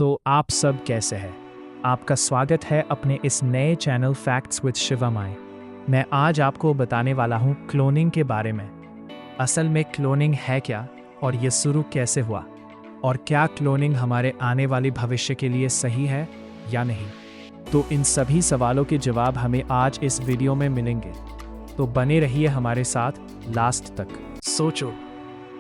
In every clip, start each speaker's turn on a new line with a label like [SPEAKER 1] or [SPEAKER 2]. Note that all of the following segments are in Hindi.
[SPEAKER 1] तो आप सब कैसे हैं? आपका स्वागत है अपने इस नए चैनल फैक्ट्स विद शिवमाई। मैं आज आपको बताने वाला हूँ क्लोनिंग के बारे में। असल में क्लोनिंग है क्या और ये शुरू कैसे हुआ, और क्या क्लोनिंग हमारे आने वाले भविष्य के लिए सही है या नहीं। तो इन सभी सवालों के जवाब हमें आज इस वीडियो में मिलेंगे, तो बने रहिए हमारे साथ लास्ट तक। सोचो,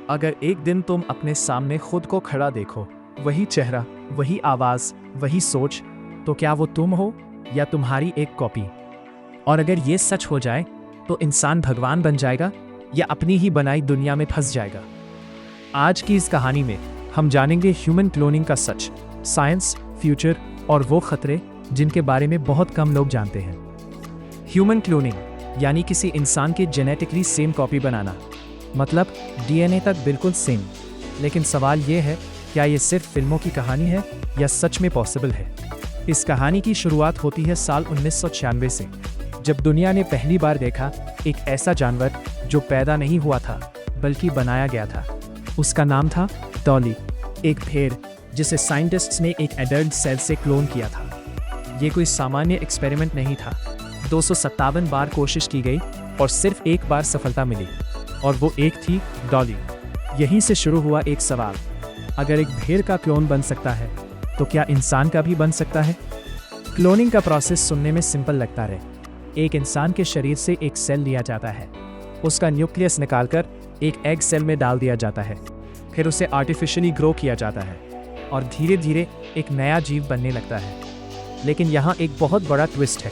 [SPEAKER 1] अगर एक दिन तुम अपने सामने खुद को खड़ा देखो, वही चेहरा, वही आवाज़, वही सोच, तो क्या वो तुम हो या तुम्हारी एक कॉपी? और अगर ये सच हो जाए तो इंसान भगवान बन जाएगा या अपनी ही बनाई दुनिया में फंस जाएगा? आज की इस कहानी में हम जानेंगे ह्यूमन क्लोनिंग का सच, साइंस, फ्यूचर और वो खतरे जिनके बारे में बहुत कम लोग जानते हैं। ह्यूमन क्लोनिंग यानी किसी इंसान की जेनेटिकली सेम कॉपी बनाना, मतलब डीएनए तक बिल्कुल सेम। लेकिन सवाल ये है, क्या ये सिर्फ फिल्मों की कहानी है या सच में पॉसिबल है? इस कहानी की शुरुआत होती है साल 1996 से, जब दुनिया ने पहली बार देखा एक ऐसा जानवर जो पैदा नहीं हुआ था बल्कि बनाया गया था। उसका नाम था डॉली, एक भेड़ जिसे साइंटिस्ट्स ने एक एडल्ट सेल से क्लोन किया था। ये कोई सामान्य एक्सपेरिमेंट नहीं था। 257 बार कोशिश की गई और सिर्फ एक बार सफलता मिली, और वो एक थी डॉली। यहीं से शुरू हुआ एक सवाल, अगर एक भेड़ का क्लोन बन सकता है तो क्या इंसान का भी बन सकता है? क्लोनिंग का प्रोसेस सुनने में सिंपल लगता है। एक इंसान के शरीर से एक सेल लिया जाता है, उसका न्यूक्लियस निकालकर एक एग सेल में डाल दिया जाता है, फिर उसे आर्टिफिशियली ग्रो किया जाता है और धीरे धीरे एक नया जीव बनने लगता है। लेकिन यहाँ एक बहुत बड़ा ट्विस्ट है।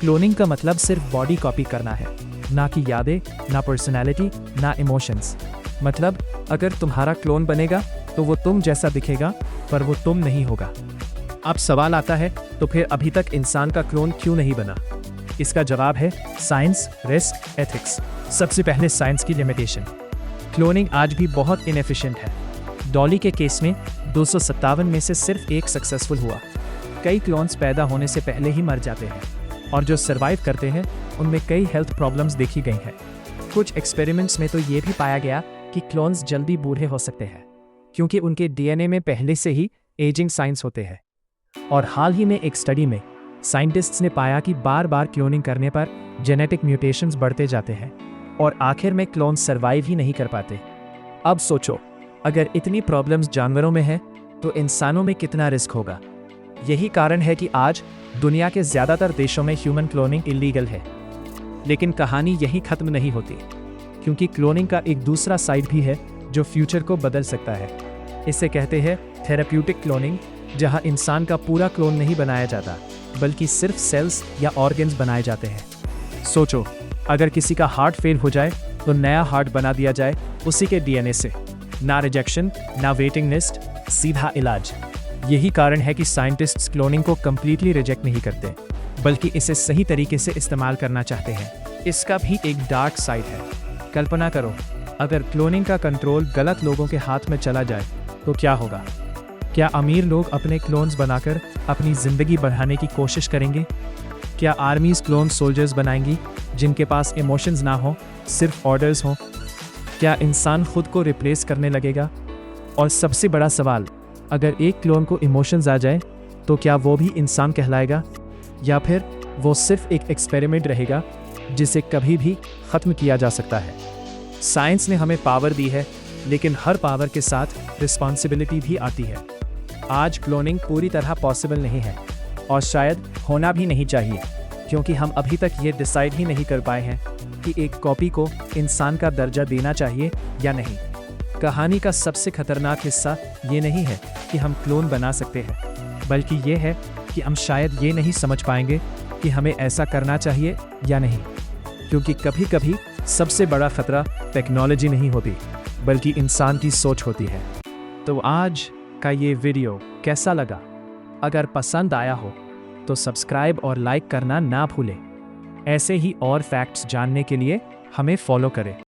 [SPEAKER 1] क्लोनिंग का मतलब सिर्फ बॉडी कॉपी करना है, ना कि यादें, ना पर्सनैलिटी, ना इमोशंस। मतलब अगर तुम्हारा क्लोन बनेगा तो वो तुम जैसा दिखेगा, पर वो तुम नहीं होगा। अब सवाल आता है, तो फिर अभी तक इंसान का क्लोन क्यों नहीं बना? इसका जवाब है साइंस, रिस्क, एथिक्स। सबसे पहले साइंस की लिमिटेशन। क्लोनिंग आज भी बहुत इनएफिशिएंट है। डॉली के केस में 257 में से सिर्फ एक सक्सेसफुल हुआ। कई क्लोन्स पैदा होने से पहले ही मर जाते हैं, और जो सर्वाइव करते हैं उनमें कई हेल्थ प्रॉब्लम्स देखी गई हैं। कुछ एक्सपेरिमेंट्स में तो ये भी पाया गया कि क्लोन्स जल्दी बूढ़े हो सकते हैं, क्योंकि उनके डीएनए में पहले से ही एजिंग साइंस होते हैं। और हाल ही में एक स्टडी में साइंटिस्ट्स ने पाया कि बार बार क्लोनिंग करने पर जेनेटिक म्यूटेशंस बढ़ते जाते हैं और आखिर में क्लोन्स सर्वाइव ही नहीं कर पाते। अब सोचो, अगर इतनी प्रॉब्लम्स जानवरों में है तो इंसानों में कितना रिस्क होगा। यही कारण है कि आज दुनिया के ज़्यादातर देशों में ह्यूमन क्लोनिंग इलीगल है। लेकिन कहानी यहीं खत्म नहीं होती, क्योंकि क्लोनिंग का एक दूसरा साइड भी है जो फ्यूचर को बदल सकता है। इसे कहते हैं थेराप्यूटिक क्लोनिंग, जहां इंसान का पूरा क्लोन नहीं बनाया जाता बल्कि सिर्फ सेल्स या ऑर्गन्स बनाए जाते हैं। सोचो, अगर किसी का हार्ट फेल हो जाए तो नया हार्ट बना दिया जाए उसी के डीएनए से। ना रिजेक्शन, ना वेटिंग लिस्ट, सीधा इलाज। यही कारण है कि साइंटिस्ट्स क्लोनिंग को कंप्लीटली रिजेक्ट नहीं करते, बल्कि इसे सही तरीके से इस्तेमाल करना चाहते हैं। इसका भी एक डार्क साइड है। कल्पना करो, अगर क्लोनिंग का कंट्रोल गलत लोगों के हाथ में चला जाए तो क्या होगा? क्या अमीर लोग अपने क्लोन्स बनाकर अपनी ज़िंदगी बढ़ाने की कोशिश करेंगे? क्या आर्मीज़ क्लोन सोल्जर्स बनाएंगी जिनके पास इमोशंस ना हो, सिर्फ ऑर्डर्स हों? क्या इंसान खुद को रिप्लेस करने लगेगा? और सबसे बड़ा सवाल, अगर एक क्लोन को इमोशंस आ जाए तो क्या वो भी इंसान कहलाएगा, या फिर वो सिर्फ एक एक्सपेरिमेंट रहेगा जिसे कभी भी ख़त्म किया जा सकता है? साइंस ने हमें पावर दी है, लेकिन हर पावर के साथ रिस्पॉन्सिबिलिटी भी आती है। आज क्लोनिंग पूरी तरह पॉसिबल नहीं है, और शायद होना भी नहीं चाहिए, क्योंकि हम अभी तक ये डिसाइड ही नहीं कर पाए हैं कि एक कॉपी को इंसान का दर्जा देना चाहिए या नहीं। कहानी का सबसे खतरनाक हिस्सा ये नहीं है कि हम क्लोन बना सकते हैं, बल्कि ये है कि हम शायद ये नहीं समझ पाएंगे कि हमें ऐसा करना चाहिए या नहीं। क्योंकि कभी कभी सबसे बड़ा खतरा टेक्नोलॉजी नहीं होती, बल्कि इंसान की सोच होती है। तो आज का ये वीडियो कैसा लगा? अगर पसंद आया हो तो सब्सक्राइब और लाइक करना ना भूलें। ऐसे ही और फैक्ट्स जानने के लिए हमें फॉलो करें।